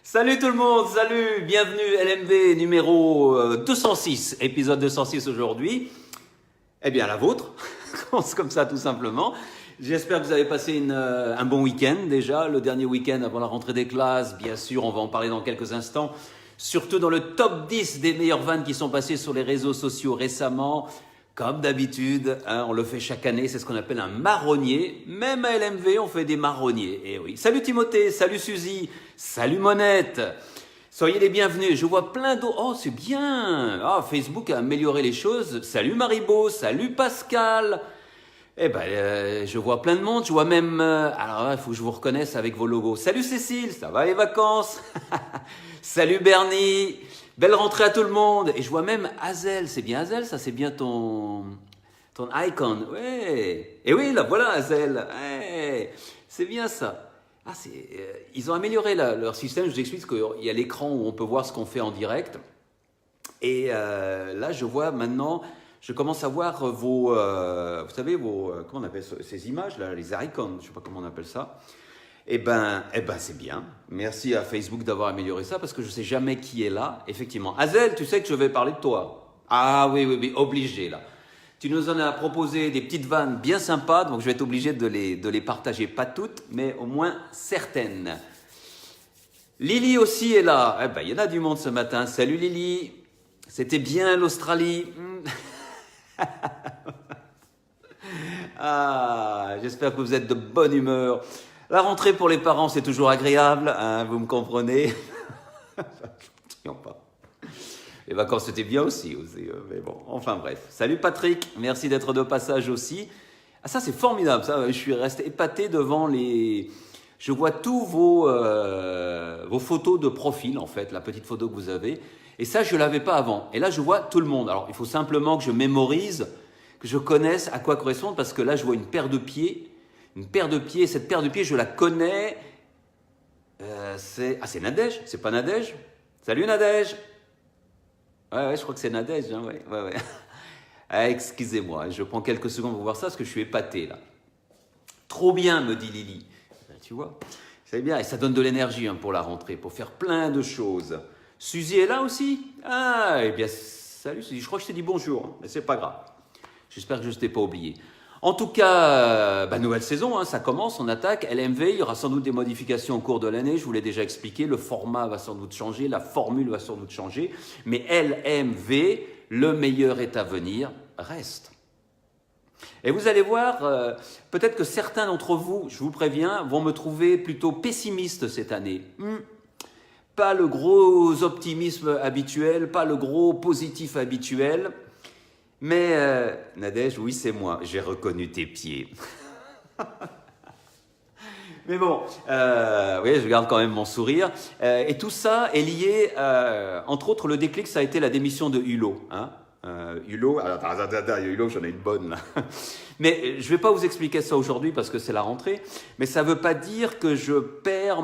Salut tout le monde, salut, bienvenue LMV numéro 206, épisode 206 aujourd'hui. Eh bien la vôtre, commence comme ça tout simplement. J'espère que vous avez passé un bon week-end déjà, le dernier week-end avant la rentrée des classes. Bien sûr, on va en parler dans quelques instants. Surtout dans le top 10 des meilleures vannes qui sont passées sur les réseaux sociaux récemment. Comme d'habitude, on le fait chaque année, c'est ce qu'on appelle un marronnier. Même à LMV, on fait des marronniers. Eh oui. Salut Timothée, salut Suzy, salut Monette. Soyez les bienvenus. Je vois plein d'autres. Oh, c'est bien. Ah, Facebook a amélioré les choses. Salut Maribo, salut Pascal. Eh ben, je vois plein de monde. Je vois même. Alors, il faut que je vous reconnaisse avec vos logos. Salut Cécile, ça va les vacances? Salut Bernie. Belle rentrée à tout le monde. Et je vois même Hazel. C'est bien Hazel, ça, c'est bien ton icon. Ouais. Et oui, là, voilà Hazel. Ouais. C'est bien ça. Ah, ils ont amélioré leur système. Je vous explique qu'il y a l'écran où on peut voir ce qu'on fait en direct. Et là, je vois maintenant, je commence à voir vos, vous savez, comment on appelle ces images là, les icons, je sais pas comment on appelle ça. Eh ben, c'est bien. Merci à Facebook d'avoir amélioré ça parce que je sais jamais qui est là. Effectivement, Hazel, tu sais que je vais parler de toi. Ah oui, obligé là. Tu nous en as proposé des petites vannes bien sympas, donc je vais être obligé de les partager, pas toutes, mais au moins certaines. Lily aussi est là. Eh ben, il y en a du monde ce matin. Salut Lily. C'était bien l'Australie. Ah, j'espère que vous êtes de bonne humeur. La rentrée pour les parents, c'est toujours agréable, hein, vous me comprenez. Les vacances, c'était bien aussi, mais bon, enfin bref. Salut Patrick, merci d'être de passage aussi. Ah, ça c'est formidable, ça. Je suis resté épaté devant les... Je vois tous vos photos de profil, en fait, la petite photo que vous avez. Et ça, je ne l'avais pas avant. Et là, je vois tout le monde. Alors, il faut simplement que je mémorise, que je connaisse à quoi correspondent, parce que là, je vois une paire de pieds. Une paire de pieds. Cette paire de pieds, je la connais. c'est Nadège. C'est pas Nadège? Salut Nadège. Ouais, je crois que c'est Nadège. Hein, ouais. Ah, excusez-moi, je prends quelques secondes pour voir ça, parce que je suis épaté, là. Trop bien, me dit Lily. Tu vois, c'est bien. Et ça donne de l'énergie pour la rentrée, pour faire plein de choses. Suzy est là aussi? Ah, eh bien, salut Suzy. Je crois que je t'ai dit bonjour, hein, mais c'est pas grave. J'espère que je ne t'ai pas oublié. En tout cas, nouvelle saison, hein, ça commence, on attaque. LMV, il y aura sans doute des modifications au cours de l'année. Je vous l'ai déjà expliqué. Le format va sans doute changer, la formule va sans doute changer. Mais LMV, le meilleur est à venir, reste. Et vous allez voir, peut-être que certains d'entre vous, je vous préviens, vont me trouver plutôt pessimiste cette année. Pas le gros optimisme habituel, pas le gros positif habituel. Mais Nadège, oui, c'est moi, j'ai reconnu tes pieds. Mais bon, oui, je garde quand même mon sourire. Et tout ça est lié, entre autres, le déclic, ça a été la démission de Hulot. Hein. Hulot, attends, Hulot, j'en ai une bonne là. Mais je ne vais pas vous expliquer ça aujourd'hui parce que c'est la rentrée. Mais ça ne veut pas dire que je perds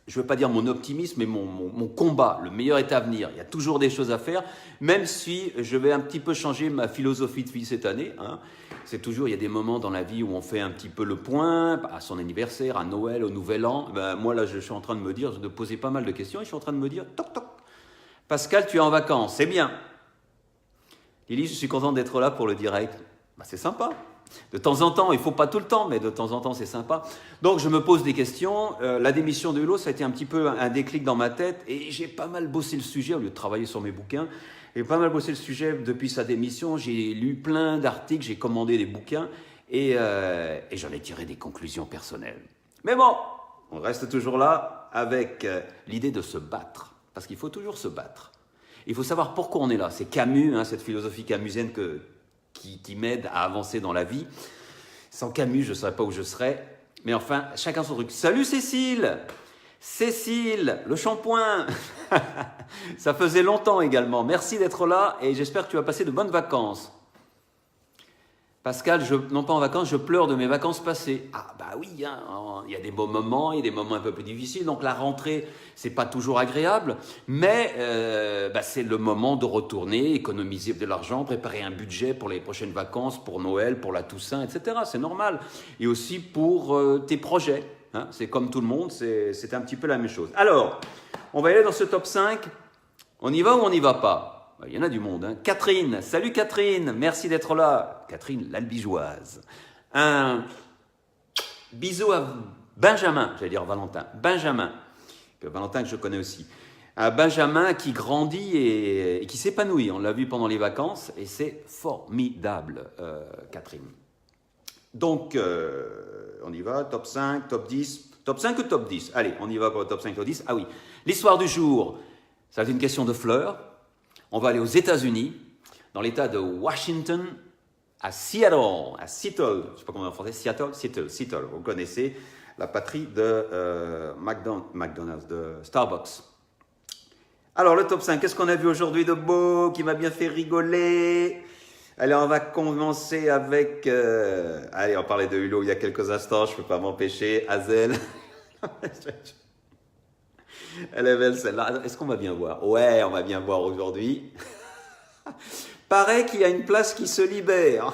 je ne veux pas dire mon optimisme, mais mon combat. Le meilleur est à venir. Il y a toujours des choses à faire, même si je vais un petit peu changer ma philosophie de vie cette année. Hein. C'est toujours, il y a des moments dans la vie où on fait un petit peu le point, à son anniversaire, à Noël, au Nouvel An. Moi, là, je suis en train de poser pas mal de questions et je suis en train de me dire, toc, toc. Pascal, tu es en vacances, c'est bien. Lily, je suis content d'être là pour le direct. C'est sympa. De temps en temps, il ne faut pas tout le temps, mais de temps en temps, c'est sympa. Donc, je me pose des questions. La démission de Hulot, ça a été un petit peu un déclic dans ma tête. Et j'ai pas mal bossé le sujet, au lieu de travailler sur mes bouquins. J'ai pas mal bossé le sujet depuis sa démission. J'ai lu plein d'articles, j'ai commandé des bouquins. Et j'en ai tiré des conclusions personnelles. Mais bon, on reste toujours là avec l'idée de se battre. Parce qu'il faut toujours se battre. Il faut savoir pourquoi on est là. C'est Camus, hein, cette philosophie camusienne qui m'aide à avancer dans la vie. Sans Camus, je ne saurais pas où je serais. Mais enfin, chacun son truc. Salut Cécile! Cécile, le shampoing. Ça faisait longtemps également. Merci d'être là et j'espère que tu vas passer de bonnes vacances. Pascal, non pas en vacances, je pleure de mes vacances passées. Ah bah oui, hein, il y a des beaux moments, il y a des moments un peu plus difficiles. Donc la rentrée, c'est pas toujours agréable, mais c'est le moment de retourner, économiser de l'argent, préparer un budget pour les prochaines vacances, pour Noël, pour la Toussaint, etc. C'est normal. Et aussi pour tes projets. Hein. C'est comme tout le monde, c'est un petit peu la même chose. Alors, on va aller dans ce top 5. On y va ou on n'y va pas? Il y en a du monde. Hein. Catherine, salut Catherine, merci d'être là. Catherine, l'Albigeoise. Un bisou à Benjamin, j'allais dire Valentin. Benjamin, Valentin que je connais aussi. Un Benjamin qui grandit et qui s'épanouit. On l'a vu pendant les vacances et c'est formidable, Catherine. Donc, on y va, top 5, top 10. Top 5 ou top 10? Allez, on y va pour le top 5, top 10. Ah oui, l'histoire du jour, ça va être une question de fleurs. On va aller aux États-Unis, dans l'État de Washington, à Seattle, je ne sais pas comment on dit en français, Seattle, vous connaissez, la patrie de McDonald's, de Starbucks. Alors, le top 5, qu'est-ce qu'on a vu aujourd'hui de beau, qui m'a bien fait rigoler? Allez, on va commencer avec... allez, on parlait de Hulot il y a quelques instants, je ne peux pas m'empêcher, Hazel. Elle est belle celle-là. Est-ce qu'on va bien voir? Ouais, on va bien voir aujourd'hui. Paraît qu'il y a une place qui se libère.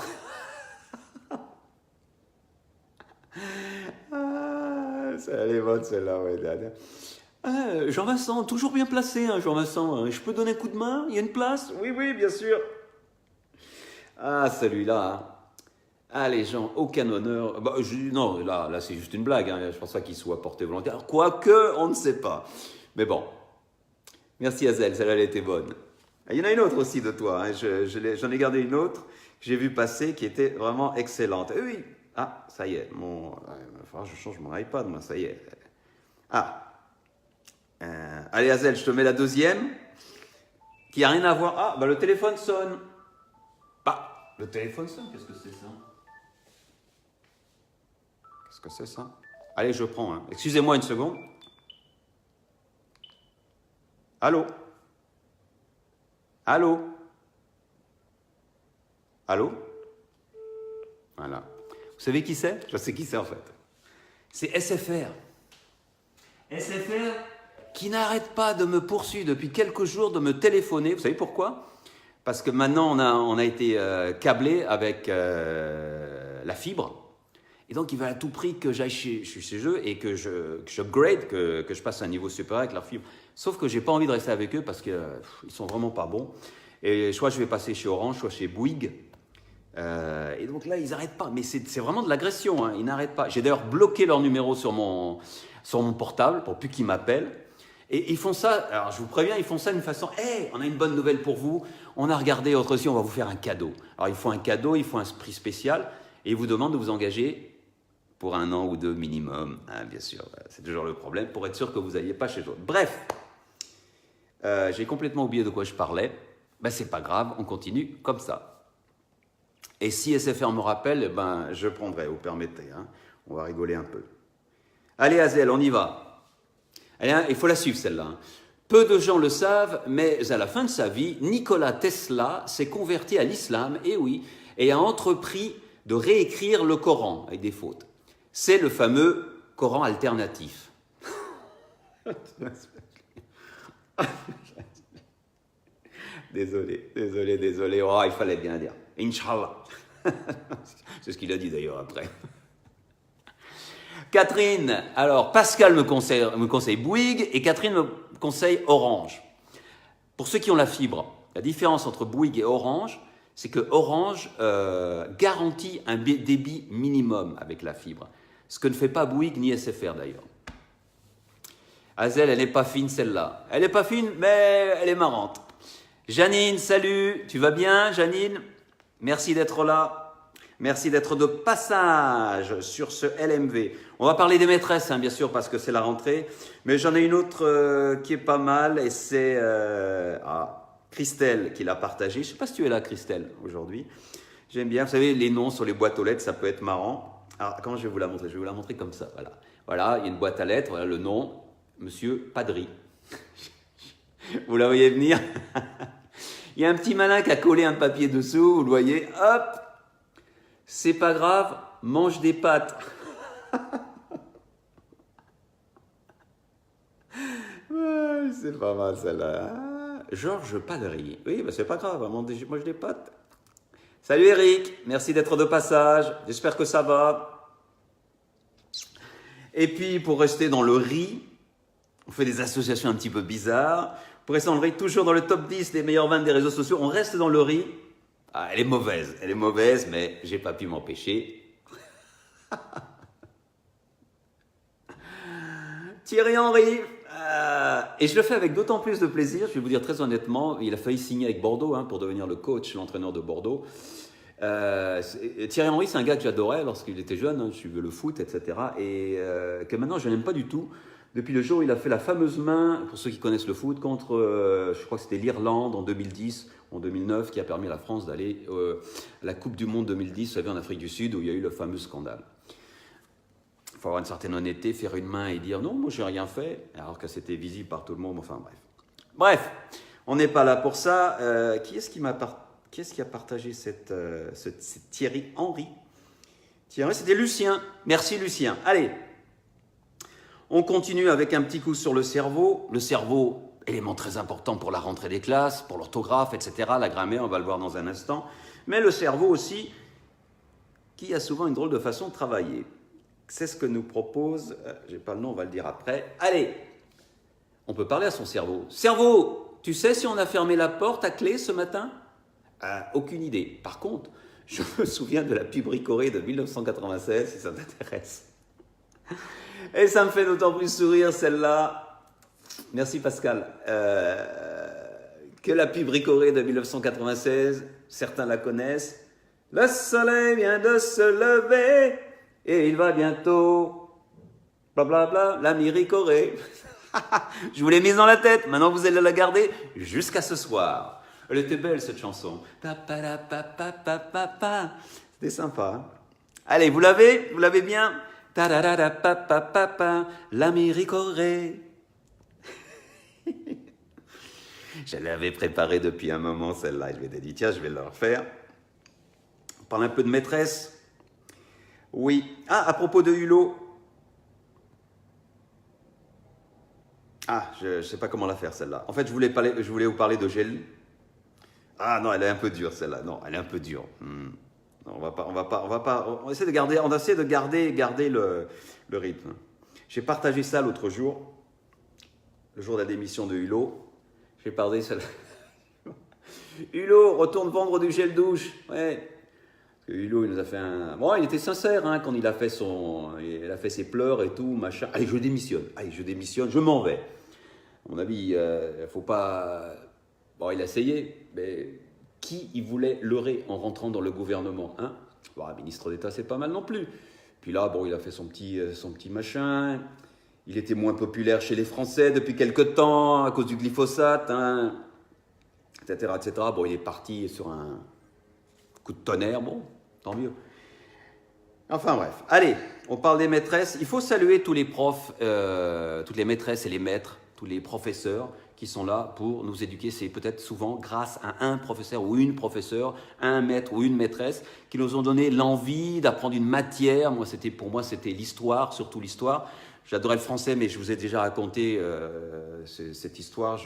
Elle est bonne celle-là, ouais. Jean-Vincent, toujours bien placé, hein, Jean-Vincent. Je peux donner un coup de main? Il y a une place? Oui, oui, bien sûr. Ah, celui-là. Hein. Ah, les gens, aucun honneur. Bah, non, là c'est juste une blague. Hein. Je pense pas qu'il soit porté volontaire. Quoique, on ne sait pas. Mais bon. Merci Hazel, celle-là, elle était bonne. Il y en a une autre aussi de toi. Hein. J'en ai gardé une autre que j'ai vue passer qui était vraiment excellente. Et oui. Ah, ça y est. Il va falloir que je change mon iPad, moi, ça y est. Ah. Allez, Hazel, je te mets la deuxième. Qui n'a rien à voir. Ah, bah le téléphone sonne. Bah, le téléphone sonne, qu'est-ce que c'est ça? Qu'est-ce que c'est ça? Allez, je prends. Hein. Excusez-moi une seconde. Allô? Allô? Allô? Voilà. Vous savez qui c'est? Je sais qui c'est en fait. C'est SFR. SFR qui n'arrête pas de me poursuivre depuis quelques jours, de me téléphoner. Vous savez pourquoi? Parce que maintenant, on a été câblé avec la fibre. Et donc, ils veulent à tout prix que j'aille chez eux et que j'upgrade, que je passe à un niveau supérieur avec leur fibre. Sauf que je n'ai pas envie de rester avec eux parce qu'ils ne sont vraiment pas bons. Et soit je vais passer chez Orange, soit chez Bouygues. Et donc là, ils n'arrêtent pas. Mais c'est vraiment de l'agression, hein. Ils n'arrêtent pas. J'ai d'ailleurs bloqué leur numéro sur mon portable pour plus qu'ils m'appellent. Et ils font ça, alors je vous préviens, ils font ça d'une façon, hey, on a une bonne nouvelle pour vous, on a regardé votre dossier, on va vous faire un cadeau. Alors ils font un cadeau, ils font un prix spécial, et ils vous demandent de vous engager pour 1 an ou 2 minimum, hein, bien sûr, c'est toujours le problème, pour être sûr que vous n'alliez pas chez eux. Bref, j'ai complètement oublié de quoi je parlais, ben c'est pas grave, on continue comme ça. Et si SFR me rappelle, ben je prendrai, vous permettez, hein, on va rigoler un peu. Allez Hazel, on y va. Il faut la suivre celle-là. Hein. Peu de gens le savent, mais à la fin de sa vie, Nikola Tesla s'est converti à l'islam, et oui, et a entrepris de réécrire le Coran avec des fautes. C'est le fameux Coran alternatif. Désolé. Oh, il fallait bien dire. Inch'Allah. C'est ce qu'il a dit d'ailleurs après. Catherine, alors Pascal me conseille Bouygues et Catherine me conseille Orange. Pour ceux qui ont la fibre, la différence entre Bouygues et Orange, c'est que Orange garantit un débit minimum avec la fibre, ce que ne fait pas Bouygues ni SFR d'ailleurs. Hazel, elle n'est pas fine celle-là. Elle n'est pas fine, mais elle est marrante. Janine, salut, tu vas bien Janine? Merci d'être là. Merci d'être de passage sur ce LMV. On va parler des maîtresses, hein, bien sûr, parce que c'est la rentrée. Mais j'en ai une autre qui est pas mal et c'est Christelle qui l'a partagée. Je ne sais pas si tu es là, Christelle, aujourd'hui. J'aime bien. Vous savez, les noms sur les boîtes aux lettres, ça peut être marrant. Alors, comment je vais vous la montrer? Je vais vous la montrer comme ça. Voilà, il y a une boîte à lettres. Voilà le nom, Monsieur Padri. Vous la voyez venir? Il y a un petit malin qui a collé un papier dessous. Vous le voyez, hop. C'est pas grave, mange des pâtes. Ouais, c'est pas mal celle-là. Georges Palery. Oui, bah c'est pas grave, mange des pâtes. Salut Eric, merci d'être de passage. J'espère que ça va. Et puis, pour rester dans le riz, on fait des associations un petit peu bizarres. Pour rester dans le riz, toujours dans le top 10 des meilleures ventes des réseaux sociaux, on reste dans le riz. Ah, elle est mauvaise, mais j'ai pas pu m'empêcher. Thierry Henry. Et je le fais avec d'autant plus de plaisir, je vais vous dire très honnêtement, il a failli signer avec Bordeaux pour devenir le coach, l'entraîneur de Bordeaux. Thierry Henry, c'est un gars que j'adorais lorsqu'il était jeune, je suivais le foot, etc. Et que maintenant je n'aime pas du tout. Depuis le jour où il a fait la fameuse main, pour ceux qui connaissent le foot, contre, je crois que c'était l'Irlande en 2010, en 2009, qui a permis à la France d'aller à la Coupe du Monde 2010, vous savez, en Afrique du Sud, où il y a eu le fameux scandale. Il faut avoir une certaine honnêteté, faire une main et dire non, moi j'ai rien fait, alors que c'était visible par tout le monde, enfin bref. Bref, on n'est pas là pour ça. Qui est-ce qui a partagé cette Thierry Henry? Thierry, c'était Lucien. Merci Lucien. Allez, on continue avec un petit coup sur le cerveau. Le cerveau, élément très important pour la rentrée des classes, pour l'orthographe, etc. La grammaire, on va le voir dans un instant. Mais le cerveau aussi, qui a souvent une drôle de façon de travailler. C'est ce que nous propose, j'ai pas le nom, on va le dire après. Allez, on peut parler à son cerveau. Cerveau, tu sais si on a fermé la porte à clé ce matin? Aucune idée. Par contre, je me souviens de la pub Ricoré de 1996, si ça t'intéresse. Et ça me fait d'autant plus sourire celle-là. Merci Pascal. Que la pub Ricoré de 1996, certains la connaissent. Le soleil vient de se lever. Et il va bientôt, blablabla, l'ami Ricoré. Je vous l'ai mise dans la tête, maintenant vous allez la garder jusqu'à ce soir. Elle était belle cette chanson. C'était sympa. Hein. Allez, vous l'avez bien? L'ami Ricoré. Je l'avais préparée depuis un moment celle-là. Je m'étais dit, tiens, je vais la refaire. On parle un peu de maîtresse. Oui. Ah, à propos de Hulot. Ah, je ne sais pas comment la faire celle-là. En fait, je voulais vous parler de Gel. Ah non, elle est un peu dure celle-là. Non, elle est un peu dure. Non, on va essayer de garder le rythme. J'ai partagé ça l'autre jour, le jour de la démission de Hulot. J'ai parlé celle-là. Hulot, retourne vendre du gel douche. Ouais. Hulot, il nous a fait un... Bon, il était sincère quand il a fait ses pleurs et tout, machin. Allez, je démissionne, je m'en vais. À mon avis, il faut pas... Bon, il a essayé, mais qui il voulait leurrer en rentrant dans le gouvernement Bon, ministre d'État, c'est pas mal non plus. Puis là, bon, il a fait son petit machin. Il était moins populaire chez les Français depuis quelque temps à cause du glyphosate, etc., etc. Bon, il est parti sur un coup de tonnerre, bon, tant mieux. Enfin bref, allez, on parle des maîtresses. Il faut saluer tous les profs, toutes les maîtresses et les maîtres, tous les professeurs qui sont là pour nous éduquer. C'est peut-être souvent grâce à un professeur ou une professeure, un maître ou une maîtresse qui nous ont donné l'envie d'apprendre une matière. Pour moi, c'était l'histoire, surtout l'histoire. J'adorais le français, mais je vous ai déjà raconté cette histoire.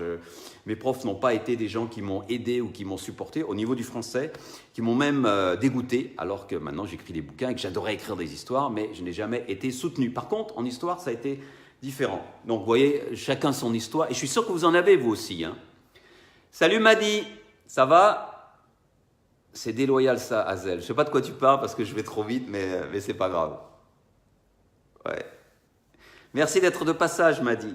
Mes profs n'ont pas été des gens qui m'ont aidé ou qui m'ont supporté au niveau du français, qui m'ont même dégoûté, alors que maintenant j'écris des bouquins et que j'adorais écrire des histoires, mais je n'ai jamais été soutenu. Par contre, en histoire, ça a été différent. Donc, vous voyez, chacun son histoire. Et je suis sûr que vous en avez, vous aussi. Salut Madi, ça va? C'est déloyal ça, Hazel. Je ne sais pas de quoi tu parles parce que je vais trop vite, mais c'est pas grave. Ouais. Merci d'être de passage, Madi.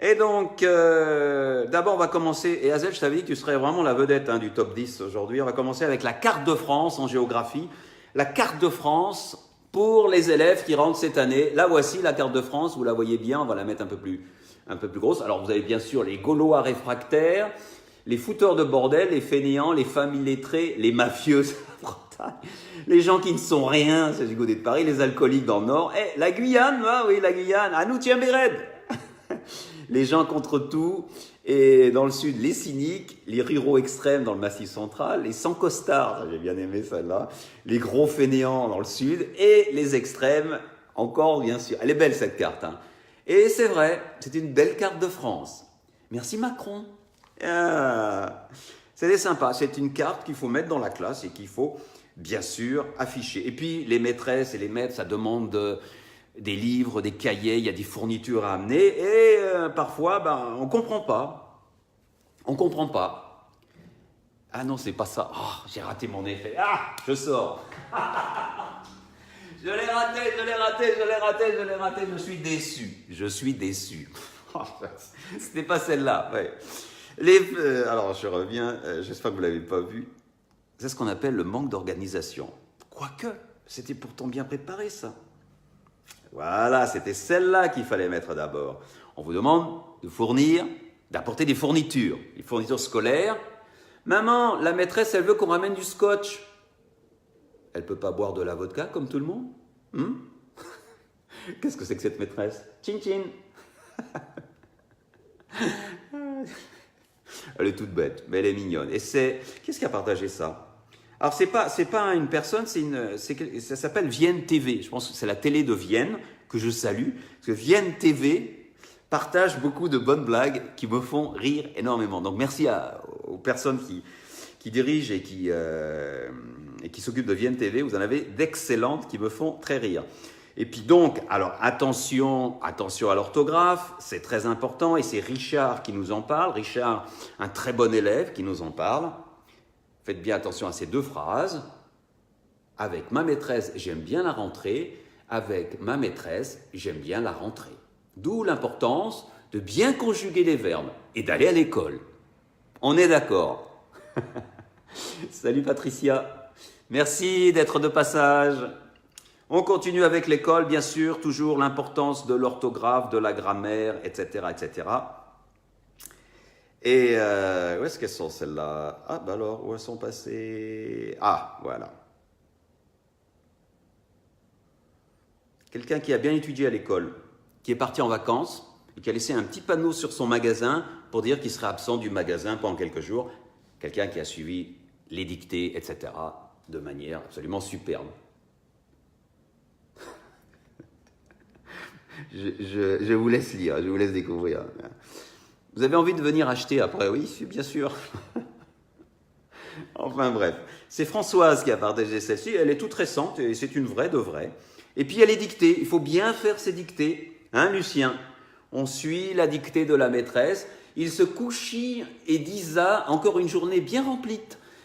Et donc, d'abord, on va commencer. Et Hazel, je t'avais dit que tu serais vraiment la vedette du top 10 aujourd'hui. On va commencer avec la carte de France en géographie. La carte de France pour les élèves qui rentrent cette année. Là, voici la carte de France. Vous la voyez bien. On va la mettre un peu plus grosse. Alors, vous avez bien sûr les Gaulois réfractaires, les fouteurs de bordel, les fainéants, les familles lettrées, les mafieux, les gens qui ne sont rien, c'est du côté de Paris, les alcooliques dans le Nord. La Guyane, oui, la Guyane. À nous, tiens, Béred. Les gens contre tout. Et dans le sud, les cyniques, les ruraux extrêmes dans le Massif central, les sans costards, j'ai bien aimé celle-là, les gros fainéants dans le sud, et les extrêmes, encore bien sûr. Elle est belle cette carte, hein. Et c'est vrai, c'est une belle carte de France. Merci Macron. Ah, c'était sympa, c'est une carte qu'il faut mettre dans la classe et qu'il faut bien sûr afficher. Et puis les maîtresses et les maîtres, ça demande des livres, des cahiers, il y a des fournitures à amener et parfois on ne comprend pas. On ne comprend pas. Ah non, c'est pas ça. Oh, j'ai raté mon effet. Ah, je sors. Je l'ai raté, je suis déçu. C'était pas celle-là, ouais. Alors, je reviens, j'espère que vous ne l'avez pas vu. C'est ce qu'on appelle le manque d'organisation. Quoique, c'était pourtant bien préparé, ça. Voilà, c'était celle-là qu'il fallait mettre d'abord. On vous demande de fournir, d'apporter des fournitures scolaires. Maman, la maîtresse, elle veut qu'on ramène du scotch. Elle ne peut pas boire de la vodka comme tout le monde. Qu'est-ce que c'est que cette maîtresse? Tchin tchin. Elle est toute bête, mais elle est mignonne. Et qu'est-ce qui a partagé ça? Alors, c'est pas une personne, ça s'appelle Vienne TV. Je pense que c'est la télé de Vienne que je salue. Parce que Vienne TV partage beaucoup de bonnes blagues qui me font rire énormément. Donc, merci aux personnes qui dirigent et qui s'occupent de Vienne TV. Vous en avez d'excellentes qui me font très rire. Et puis donc, alors attention à l'orthographe, c'est très important et c'est Richard qui nous en parle. Richard, un très bon élève qui nous en parle. Faites bien attention à ces deux phrases. Avec ma maîtresse, j'aime bien la rentrée. Avec ma maîtresse, j'aime bien la rentrée. D'où l'importance de bien conjuguer les verbes et d'aller à l'école. On est d'accord? Salut Patricia. Merci d'être de passage. On continue avec l'école, bien sûr, toujours l'importance de l'orthographe, de la grammaire, etc., etc. Et où est-ce qu'elles sont celles-là? Ah, bah alors, où elles sont passées? Ah, voilà. Quelqu'un qui a bien étudié à l'école, qui est parti en vacances et qui a laissé un petit panneau sur son magasin pour dire qu'il serait absent du magasin pendant quelques jours. Quelqu'un qui a suivi les dictées, etc., de manière absolument superbe. Je vous laisse lire, je vous laisse découvrir. Vous avez envie de venir acheter après? Oui, bien sûr. Enfin bref, c'est Françoise qui a partagé celle-ci. Elle est toute récente et c'est une vraie de vraie. Et puis il y a les dictées. Il faut bien faire ses dictées. Hein, Lucien? On suit la dictée de la maîtresse. Il se couchit et disa encore une journée bien remplie.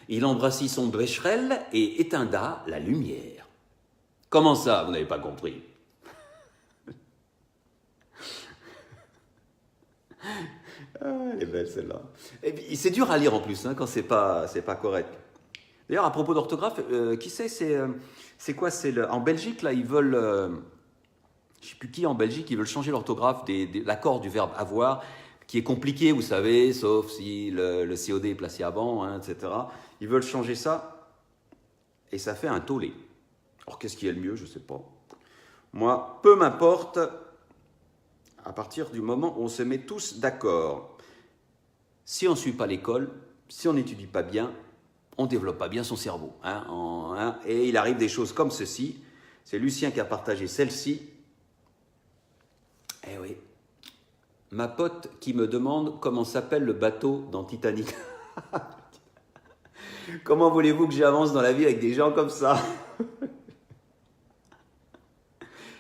Il embrassit son becherel et éteinda la lumière. Comment ça, vous n'avez pas compris? Ah, elle est belle celle-là. Et puis, c'est dur à lire en plus, hein, quand c'est pas correct. D'ailleurs, à propos d'orthographe, qui sait, c'est quoi? En Belgique, là, ils veulent, je ne sais plus qui en Belgique, ils veulent changer l'orthographe l'accord du verbe avoir, qui est compliqué, vous savez, sauf si le COD est placé avant, hein, etc. Ils veulent changer ça, et ça fait un tollé. Alors, qu'est-ce qui est le mieux? Je ne sais pas. Moi, peu m'importe. À partir du moment où on se met tous d'accord. Si on ne suit pas l'école, si on n'étudie pas bien, on ne développe pas bien son cerveau. Et il arrive des choses comme ceci. C'est Lucien qui a partagé celle-ci. Eh oui. Ma pote qui me demande comment s'appelle le bateau dans Titanic. Comment voulez-vous que j'avance dans la vie avec des gens comme ça?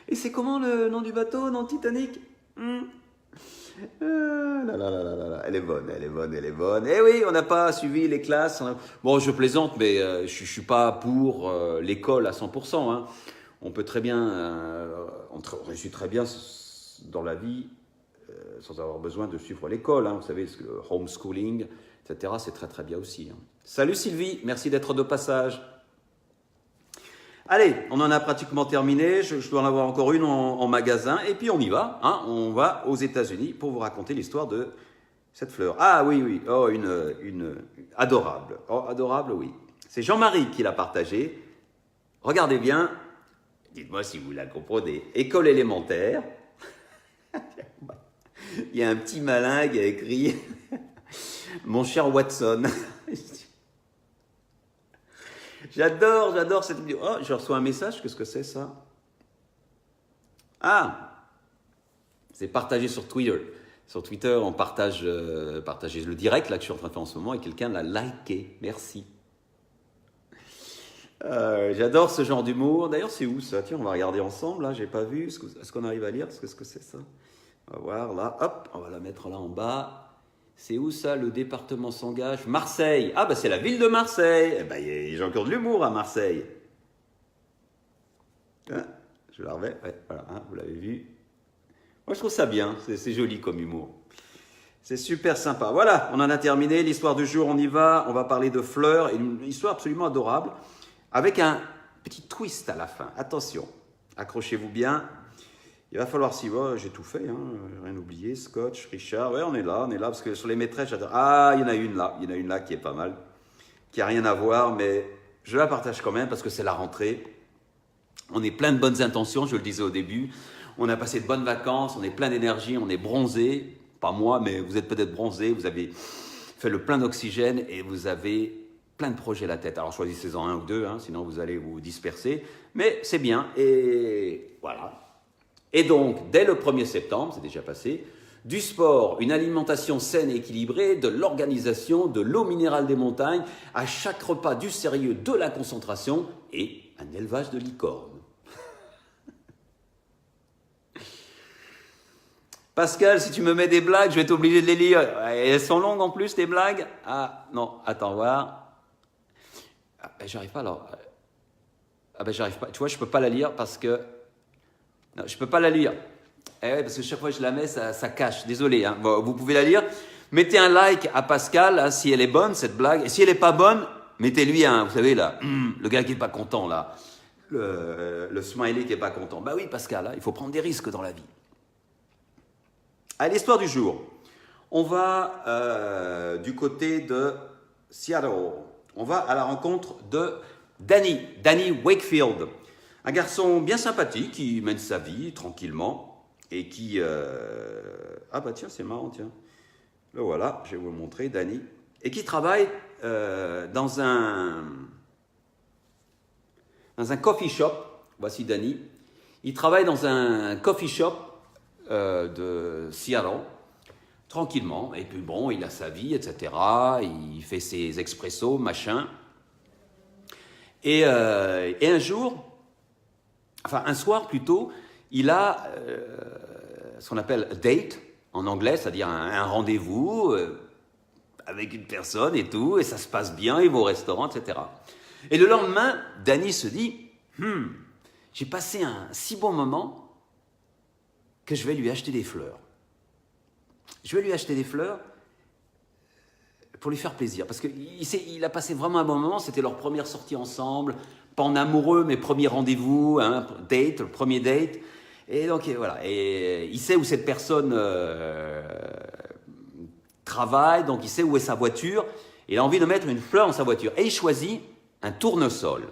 Et c'est comment le nom du bateau dans Titanic? Elle est bonne. Eh oui, on n'a pas suivi les classes. Bon, je plaisante, mais je ne suis pas pour l'école à 100%. Hein. On peut très bien, on réussit très bien dans la vie sans avoir besoin de suivre l'école. Hein. Vous savez, le homeschooling, etc., c'est très très bien aussi. Hein. Salut Sylvie, merci d'être de passage. Allez, on en a pratiquement terminé, je dois en avoir encore une en magasin, et puis on y va, hein, on va aux États-Unis pour vous raconter l'histoire de cette fleur. Ah oui, oh, une adorable, oui. C'est Jean-Marie qui l'a partagée. Regardez bien, dites-moi si vous la comprenez. École élémentaire, Il y a un petit malin qui a écrit « Mon cher Watson ». J'adore cette vidéo. Oh, je reçois un message, qu'est-ce que c'est ça? Ah, c'est partagé sur Twitter. Sur Twitter, on partage le direct là, que je suis en train de faire en ce moment et quelqu'un l'a liké. Merci. J'adore ce genre d'humour. D'ailleurs, c'est où ça? Tiens, on va regarder ensemble. Là, j'ai pas vu. Est-ce qu'on arrive à lire? Qu'est-ce que c'est ça? On va voir là. Hop, on va la mettre là en bas. C'est où ça? Le département s'engage. Marseille. Ah, bah c'est la ville de Marseille. Eh ben, j'ai encore de l'humour à Marseille. Hein, je la remets. Ouais, voilà, hein, vous l'avez vu. Moi, je trouve ça bien. C'est joli comme humour. C'est super sympa. Voilà, on en a terminé. L'histoire du jour, on y va. On va parler de fleurs. Une histoire absolument adorable. Avec un petit twist à la fin. Attention, accrochez-vous bien. Il va falloir s'y voir. J'ai tout fait, hein. Rien oublié. Scotch, Richard. Ouais, on est là, parce que sur les maîtresses, j'adore. Ah, il y en a une là. Il y en a une là qui est pas mal. Qui n'a rien à voir, mais je la partage quand même parce que c'est la rentrée. On est plein de bonnes intentions, je le disais au début. On a passé de bonnes vacances, on est plein d'énergie, on est bronzé. Pas moi, mais vous êtes peut-être bronzé. Vous avez fait le plein d'oxygène et vous avez plein de projets à la tête. Alors choisissez-en un ou deux, hein, sinon vous allez vous disperser. Mais c'est bien, et voilà. Et donc, dès le 1er septembre, c'est déjà passé, du sport, une alimentation saine et équilibrée, de l'organisation, de l'eau minérale des montagnes, à chaque repas du sérieux, de la concentration et un élevage de licornes. Pascal, si tu me mets des blagues, je vais être obligé de les lire. Et elles sont longues en plus, tes blagues? Ah, non, attends, voir. Ah, ben, j'arrive pas alors. Ah ben j'arrive pas. Tu vois, je peux pas la lire parce que... Non, je peux pas la lire. Eh ouais, parce que chaque fois que je la mets, ça cache. Désolé, hein. Bon, vous pouvez la lire. Mettez un like à Pascal, hein, si elle est bonne, cette blague. Et si elle est pas bonne, mettez-lui un, vous savez, là, le gars qui est pas content, là. Le smiley qui est pas content. Bah oui, Pascal, hein, il faut prendre des risques dans la vie. Allez, l'histoire du jour. On va du côté de Seattle. On va à la rencontre de Danny Wakefield. Un garçon bien sympathique qui mène sa vie tranquillement et qui... Ah bah tiens, c'est marrant, tiens. Le voilà, je vais vous le montrer, Danny. Et qui travaille dans un coffee shop. Voici Danny. Il travaille dans un coffee shop de Seattle, tranquillement. Et puis bon, il a sa vie, etc. Il fait ses expressos, machin. Et un jour... Enfin, un soir plutôt, il a ce qu'on appelle date en anglais, c'est-à-dire un rendez-vous avec une personne et tout, et ça se passe bien, il va au restaurant, etc. Et le lendemain, Danny se dit j'ai passé un si bon moment que je vais lui acheter des fleurs. Je vais lui acheter des fleurs pour lui faire plaisir, parce qu'il a passé vraiment un bon moment, c'était leur première sortie ensemble, pas en amoureux, mais premier rendez-vous, hein, date, le premier date. Et donc, voilà. Et il sait où cette personne travaille, donc il sait où est sa voiture. Il a envie de mettre une fleur dans sa voiture. Et il choisit un tournesol.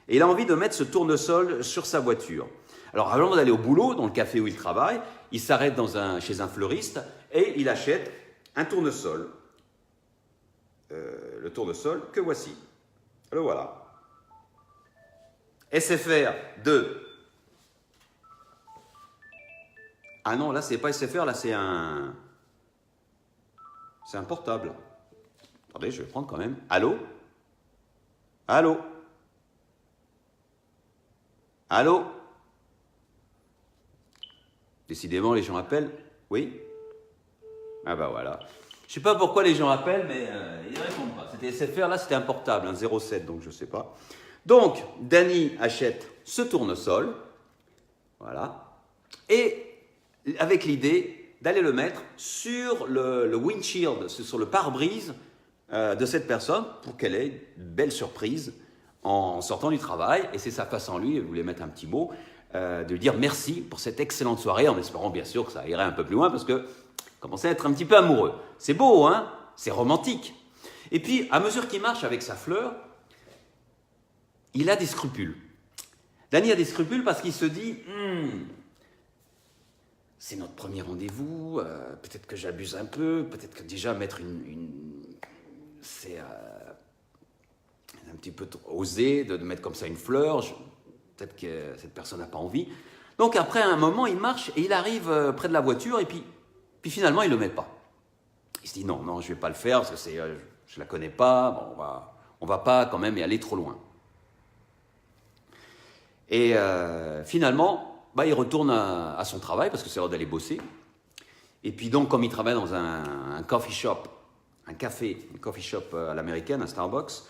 Et il a envie de mettre ce tournesol sur sa voiture. Alors, avant d'aller au boulot, dans le café où il travaille, il s'arrête chez un fleuriste et il achète un tournesol. Le tournesol que voici. Le voilà. SFR 2. Ah non, là c'est pas SFR, là c'est un portable. Attendez, je vais prendre quand même. Allô? Allô? Allô? Décidément, les gens appellent. Oui? Ah bah voilà. Je sais pas pourquoi les gens appellent, mais ils ne répondent pas. C'était SFR, là c'était un portable, un 07, donc je sais pas. Donc, Danny achète ce tournesol, voilà, et avec l'idée d'aller le mettre sur le windshield, sur le pare-brise de cette personne, pour qu'elle ait une belle surprise en sortant du travail. Et c'est sa façon, lui, il voulait mettre un petit mot, de lui dire merci pour cette excellente soirée, en espérant bien sûr que ça irait un peu plus loin, parce que commençait à être un petit peu amoureux. C'est beau, hein? C'est romantique. Et puis, à mesure qu'il marche avec sa fleur, il a des scrupules. Danny a des scrupules parce qu'il se dit c'est notre premier rendez-vous, peut-être que j'abuse un peu, peut-être que déjà mettre c'est un petit peu trop osé de mettre comme ça une fleur, peut-être que cette personne n'a pas envie. Donc après un moment, il marche et il arrive près de la voiture et puis finalement, il ne le met pas. Il se dit non, je ne vais pas le faire parce que je ne la connais pas, bon, on va pas quand même y aller trop loin. Et finalement, il retourne à son travail parce que c'est l'heure d'aller bosser. Et puis donc, comme il travaille dans un coffee shop, un coffee shop à l'américaine, un Starbucks,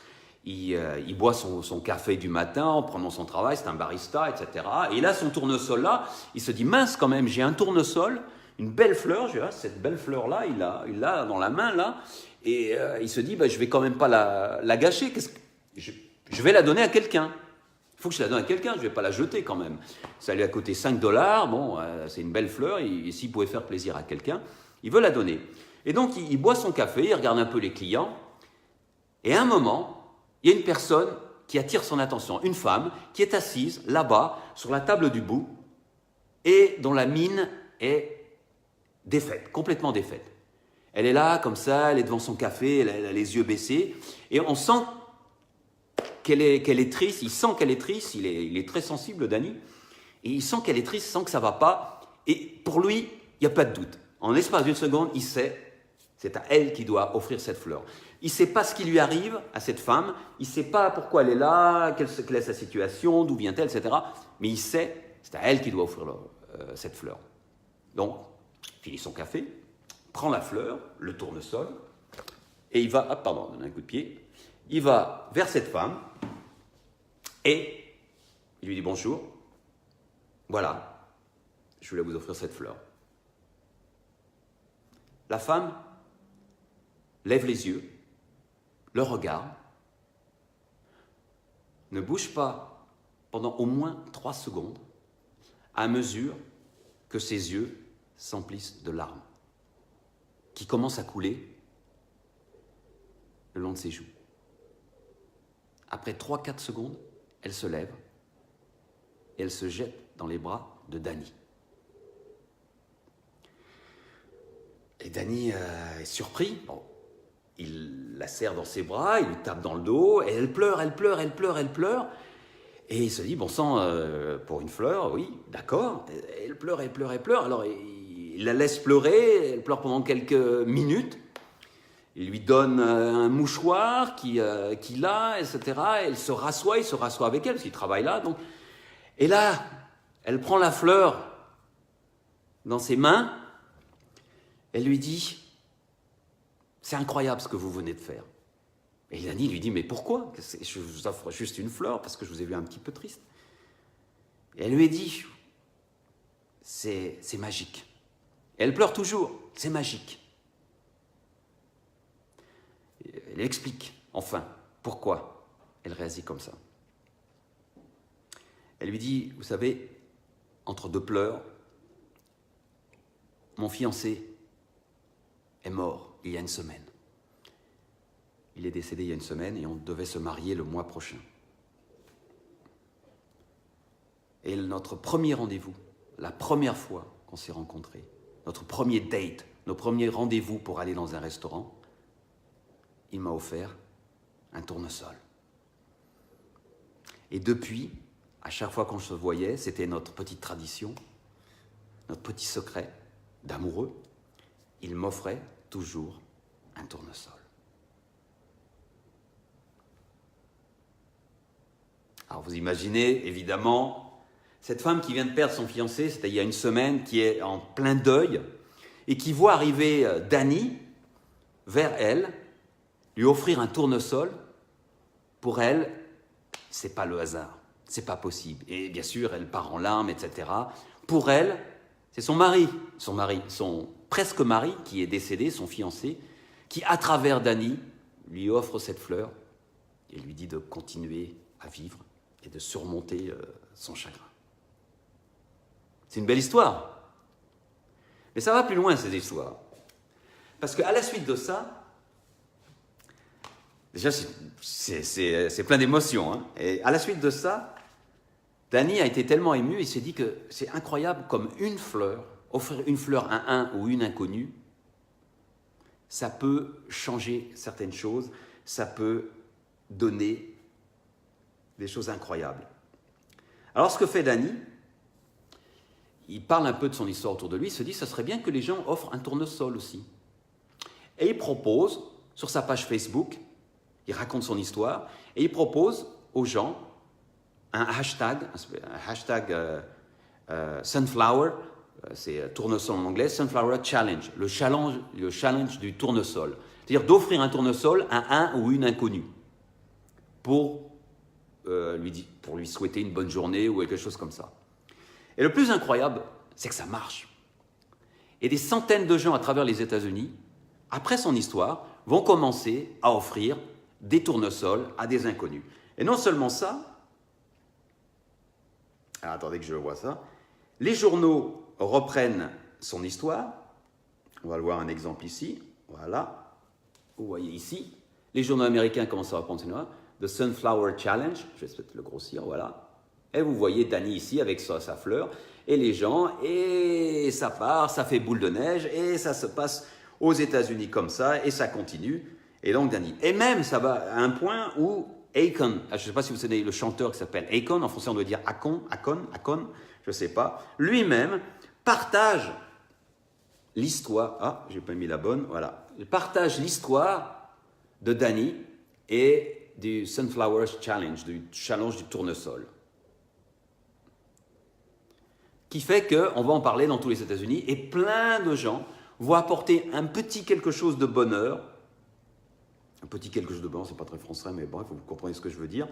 il boit son café du matin en prenant son travail, c'est un barista, etc. Et il a son tournesol là, il se dit mince quand même, j'ai un tournesol, une belle fleur, cette belle fleur-là, il l'a dans la main là, et il se dit, je vais quand même pas la gâcher, je vais la donner à quelqu'un. Il faut que je la donne à quelqu'un, je ne vais pas la jeter quand même. Ça lui a coûté $5, bon, c'est une belle fleur, et s'il pouvait faire plaisir à quelqu'un, il veut la donner. Et donc, il boit son café, il regarde un peu les clients, et à un moment, il y a une personne qui attire son attention, une femme qui est assise là-bas, sur la table du bout, et dont la mine est défaite, complètement défaite. Elle est là, comme ça, elle est devant son café, elle a les yeux baissés, et on sent qu'elle est triste, il sent qu'elle est triste, il est très sensible, Danny, et il sent qu'elle est triste, il sent que ça ne va pas, et pour lui, il n'y a pas de doute. En l'espace d'une seconde, il sait, c'est à elle qu'il doit offrir cette fleur. Il ne sait pas ce qui lui arrive à cette femme, il ne sait pas pourquoi elle est là, quelle est sa situation, d'où vient-elle, etc. Mais il sait, c'est à elle qu'il doit offrir cette fleur. Donc, il finit son café, prend la fleur, le tournesol, et il va, donne un coup de pied, il va vers cette femme, et il lui dit bonjour, voilà, je voulais vous offrir cette fleur. La femme lève les yeux, le regarde, ne bouge pas pendant au moins 3 secondes, à mesure que ses yeux s'emplissent de larmes, qui commencent à couler le long de ses joues. Après 3-4 secondes, elle se lève et elle se jette dans les bras de Danny. Et Danny est surpris. Bon, il la serre dans ses bras, il lui tape dans le dos, et elle pleure. Et il se dit, bon sang, pour une fleur, oui, d'accord. Elle pleure. Alors il la laisse pleurer, elle pleure pendant quelques minutes. Il lui donne un mouchoir qu'il a, etc. Il se rassoit avec elle, parce qu'il travaille là. Donc. Et là, elle prend la fleur dans ses mains. Elle lui dit, c'est incroyable ce que vous venez de faire. Et Danny lui dit, mais pourquoi? Je vous offre juste une fleur parce que je vous ai vu un petit peu triste. Et elle lui dit, c'est magique. Et elle pleure toujours, c'est magique. Elle explique, enfin, pourquoi elle réagit comme ça. Elle lui dit, vous savez, entre 2 pleurs, mon fiancé est mort il y a 1 semaine. Il est décédé il y a 1 semaine et on devait se marier le mois prochain. Et notre premier rendez-vous, la première fois qu'on s'est rencontrés, notre premier date, nos premiers rendez-vous pour aller dans un restaurant, il m'a offert un tournesol. Et depuis, à chaque fois qu'on se voyait, c'était notre petite tradition, notre petit secret d'amoureux, il m'offrait toujours un tournesol. Alors vous imaginez, évidemment, cette femme qui vient de perdre son fiancé, c'était il y a 1 semaine, qui est en plein deuil, et qui voit arriver Danny vers elle, lui offrir un tournesol. Pour elle, c'est pas le hasard, c'est pas possible. Et bien sûr, elle part en larmes, etc. Pour elle, c'est son presque mari qui est décédé, son fiancé, qui, à travers Danny, lui offre cette fleur et lui dit de continuer à vivre et de surmonter son chagrin. C'est une belle histoire. Mais ça va plus loin, ces histoires. Parce qu'à la suite de ça, déjà, c'est plein d'émotions. Hein. Et à la suite de ça, Danny a été tellement ému, il s'est dit que c'est incroyable comme une fleur offrir une fleur à un ou une inconnue, ça peut changer certaines choses, ça peut donner des choses incroyables. Alors ce que fait Danny, il parle un peu de son histoire autour de lui, il se dit, ça serait bien que les gens offrent un tournesol aussi. Et il propose, sur sa page Facebook, il raconte son histoire, et il propose aux gens un hashtag Sunflower, c'est tournesol en anglais, Sunflower Challenge, le challenge du tournesol. C'est-à-dire d'offrir un tournesol à un ou une inconnue pour lui souhaiter une bonne journée ou quelque chose comme ça. Et le plus incroyable, c'est que ça marche. Et des centaines de gens à travers les États-Unis, après son histoire, vont commencer à offrir des tournesols à des inconnus. Et non seulement ça, attendez que je vois ça, les journaux reprennent son histoire. On va le voir un exemple ici, voilà, vous voyez ici, les journaux américains commencent à reprendre son histoire, The Sunflower Challenge, je vais peut-être le grossir, voilà. Et vous voyez Danny ici avec sa fleur, et les gens, et ça part, ça fait boule de neige, et ça se passe aux États-Unis comme ça, et ça continue. Et donc Danny. Et même, ça va à un point où Akon, je ne sais pas si vous savez le chanteur qui s'appelle Akon, en français on doit dire Akon, je ne sais pas, lui-même partage l'histoire, j'ai pas mis la bonne, voilà, il partage l'histoire de Danny et du Sunflower Challenge, du challenge du tournesol. Qui fait qu'on va en parler dans tous les États-Unis et plein de gens vont apporter un petit quelque chose de bonheur. Un petit quelque chose de bonheur, c'est pas très français, mais bref, vous comprenez ce que je veux dire.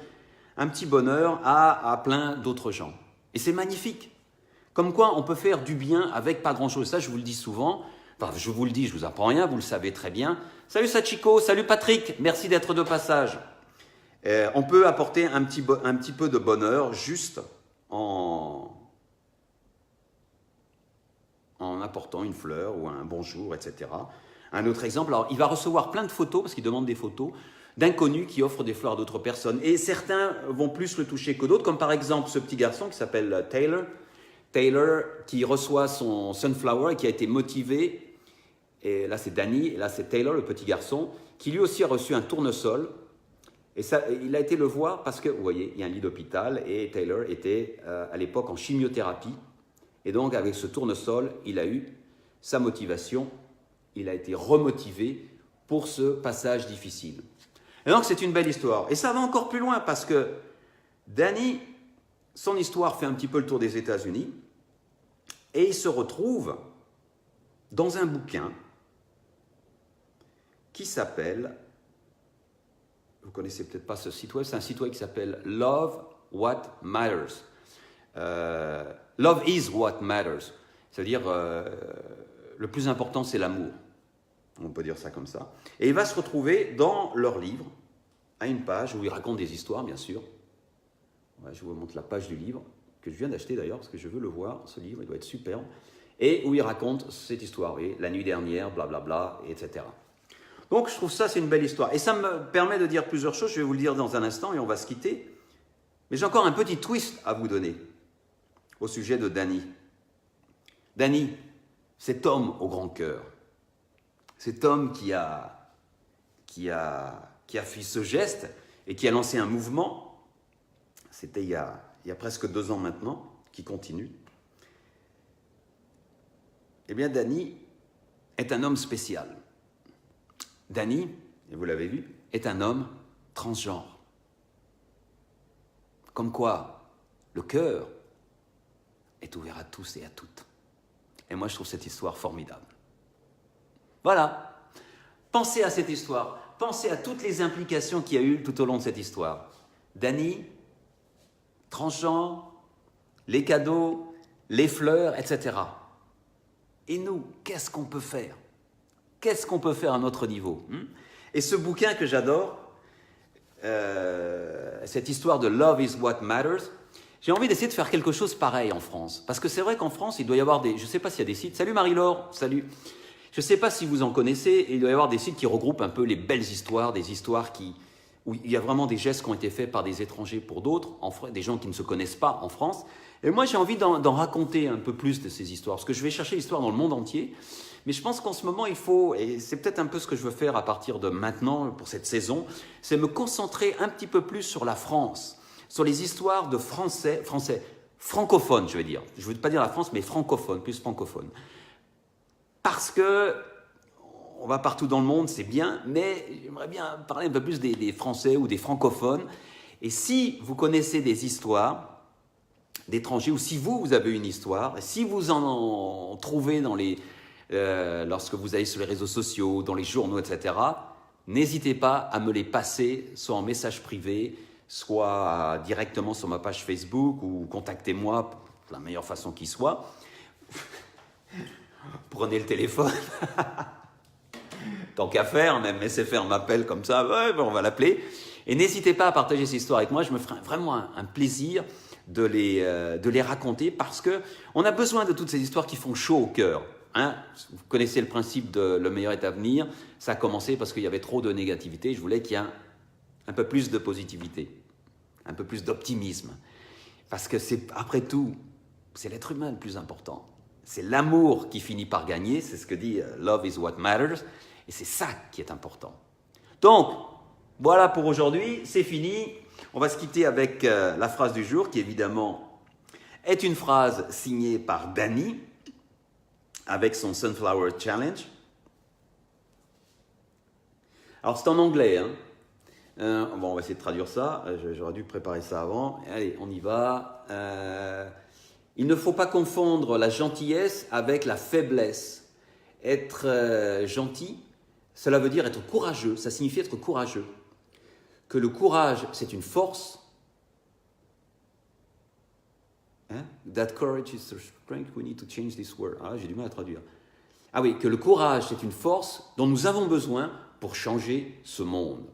Un petit bonheur à plein d'autres gens. Et c'est magnifique. Comme quoi, on peut faire du bien avec pas grand-chose. Ça, je vous le dis souvent. Enfin, je vous le dis, je vous apprends rien, vous le savez très bien. Salut Sachiko, salut Patrick, merci d'être de passage. On peut apporter un petit peu de bonheur juste en apportant une fleur ou un bonjour, etc. Un autre exemple, alors il va recevoir plein de photos, parce qu'il demande des photos, d'inconnus qui offrent des fleurs à d'autres personnes. Et certains vont plus le toucher que d'autres, comme par exemple ce petit garçon qui s'appelle Taylor. Taylor qui reçoit son Sunflower et qui a été motivé, et là c'est Danny, et là c'est Taylor, le petit garçon, qui lui aussi a reçu un tournesol. Et ça, il a été le voir parce que, vous voyez, il y a un lit d'hôpital, et Taylor était à l'époque en chimiothérapie. Et donc, avec ce tournesol, il a eu sa motivation, il a été remotivé pour ce passage difficile. Et donc, c'est une belle histoire. Et ça va encore plus loin parce que Danny, son histoire fait un petit peu le tour des États-Unis et il se retrouve dans un bouquin qui s'appelle, vous connaissez peut-être pas ce site web, c'est un site web qui s'appelle Love What Matters. Love is what matters. C'est-à-dire, le plus important, c'est l'amour. On peut dire ça comme ça. Et il va se retrouver dans leur livre, à une page où il raconte des histoires, bien sûr. Ouais, je vous montre la page du livre, que je viens d'acheter d'ailleurs, parce que je veux le voir, ce livre, il doit être superbe. Et où il raconte cette histoire, oui, la nuit dernière, blablabla, etc. Donc, je trouve ça, c'est une belle histoire. Et ça me permet de dire plusieurs choses, je vais vous le dire dans un instant, et on va se quitter. Mais j'ai encore un petit twist à vous donner au sujet de Danny. Danny, cet homme au grand cœur, cet homme qui a fait ce geste et qui a lancé un mouvement, c'était il y a presque 2 ans maintenant, qui continue. Eh bien, Danny est un homme spécial. Danny, et vous l'avez vu, est un homme transgenre. Comme quoi, le cœur est ouvert à tous et à toutes. Et moi, je trouve cette histoire formidable. Voilà. Pensez à cette histoire. Pensez à toutes les implications qu'il y a eu tout au long de cette histoire. Danny, transgenre, les cadeaux, les fleurs, etc. Et nous, qu'est-ce qu'on peut faire? Qu'est-ce qu'on peut faire à notre niveau? Et ce bouquin que j'adore, cette histoire de Love is what matters, j'ai envie d'essayer de faire quelque chose pareil en France. Parce que c'est vrai qu'en France, il doit y avoir des... Je ne sais pas s'il y a des sites... Salut Marie-Laure, salut. Je ne sais pas si vous en connaissez, il doit y avoir des sites qui regroupent un peu les belles histoires, des histoires où il y a vraiment des gestes qui ont été faits par des étrangers pour d'autres, des gens qui ne se connaissent pas en France. Et moi, j'ai envie d'en raconter un peu plus de ces histoires, parce que je vais chercher l'histoire dans le monde entier. Mais je pense qu'en ce moment, il faut, et c'est peut-être un peu ce que je veux faire à partir de maintenant, pour cette saison, c'est me concentrer un petit peu plus sur la France, sur les histoires de français francophones, je vais dire. Je ne veux pas dire la France, mais francophone, plus francophone. Parce que on va partout dans le monde, c'est bien, mais j'aimerais bien parler un peu plus des Français ou des francophones. Et si vous connaissez des histoires d'étrangers, ou si vous avez une histoire, et si vous en trouvez dans lorsque vous allez sur les réseaux sociaux, dans les journaux, etc., n'hésitez pas à me les passer, soit en message privé, soit directement sur ma page Facebook, ou contactez-moi de la meilleure façon qui soit. Prenez le téléphone. Tant qu'à faire, même SFR m'appelle comme ça, ouais, on va l'appeler. Et n'hésitez pas à partager ces histoires avec moi, je me ferai vraiment un plaisir de les raconter, parce qu'on a besoin de toutes ces histoires qui font chaud au cœur. Hein, vous connaissez le principe de le meilleur est à venir. Ça a commencé parce qu'il y avait trop de négativité. Je voulais qu'il y ait un peu plus de positivité, un peu plus d'optimisme. Parce que c'est, après tout, c'est l'être humain le plus important. C'est l'amour qui finit par gagner. C'est ce que dit « Love is what matters ». Et c'est ça qui est important. Donc, voilà pour aujourd'hui. C'est fini. On va se quitter avec la phrase du jour qui, évidemment, est une phrase signée par Danny, avec son Sunflower Challenge. Alors, c'est en anglais. Hein. Bon, on va essayer de traduire ça. J'aurais dû préparer ça avant. Allez, on y va. Il ne faut pas confondre la gentillesse avec la faiblesse. Être gentil, cela veut dire être courageux. Ça signifie être courageux. Que le courage, c'est une force. Hein? That courage is the strength we need to change this world. Ah, j'ai du mal à traduire. Ah oui, que le courage, c'est une force dont nous avons besoin pour changer ce monde.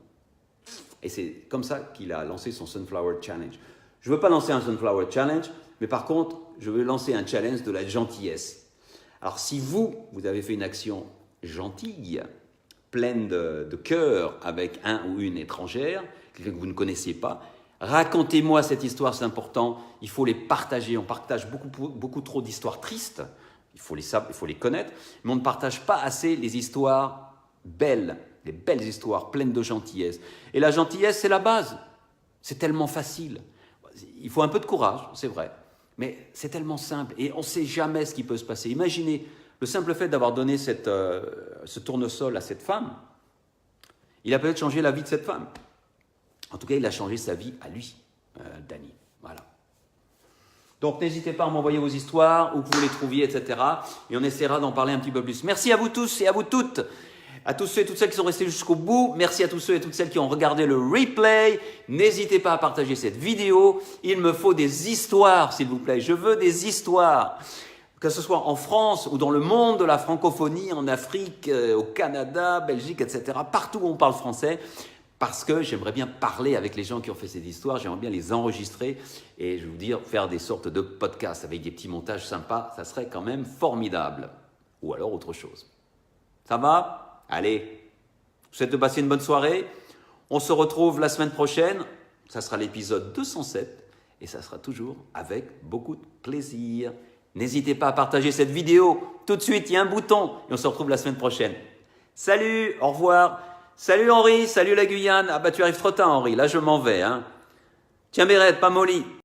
Et c'est comme ça qu'il a lancé son Sunflower Challenge. Je ne veux pas lancer un Sunflower Challenge, mais par contre, je veux lancer un challenge de la gentillesse. Alors, si vous avez fait une action gentille, pleine de cœur avec un ou une étrangère, quelqu'un que vous ne connaissiez pas, racontez-moi cette histoire, c'est important. Il faut les partager. On partage beaucoup trop d'histoires tristes. Il faut les connaître. Mais on ne partage pas assez les histoires belles, les belles histoires pleines de gentillesse. Et la gentillesse, c'est la base. C'est tellement facile. Il faut un peu de courage, c'est vrai. Mais c'est tellement simple. Et on ne sait jamais ce qui peut se passer. Imaginez le simple fait d'avoir donné ce tournesol à cette femme. Il a peut-être changé la vie de cette femme. En tout cas, il a changé sa vie à lui, Danny. Voilà. Donc, n'hésitez pas à m'envoyer vos histoires, où vous les trouviez, etc. Et on essaiera d'en parler un petit peu plus. Merci à vous tous et à vous toutes. À tous ceux et toutes celles qui sont restés jusqu'au bout. Merci à tous ceux et toutes celles qui ont regardé le replay. N'hésitez pas à partager cette vidéo. Il me faut des histoires, s'il vous plaît. Je veux des histoires. Que ce soit en France ou dans le monde de la francophonie, en Afrique, au Canada, Belgique, etc. Partout où on parle français. Parce que j'aimerais bien parler avec les gens qui ont fait ces histoires, j'aimerais bien les enregistrer et je vais vous dire, faire des sortes de podcasts avec des petits montages sympas, ça serait quand même formidable. Ou alors autre chose. Ça va? Allez, je vous souhaite de passer une bonne soirée. On se retrouve la semaine prochaine, ça sera l'épisode 207 et ça sera toujours avec beaucoup de plaisir. N'hésitez pas à partager cette vidéo, tout de suite, il y a un bouton et on se retrouve la semaine prochaine. Salut, au revoir. Salut Henri, salut la Guyane. Ah bah tu arrives trop tard Henri, là je m'en vais. Hein. Tiens Bérette, pas Molly.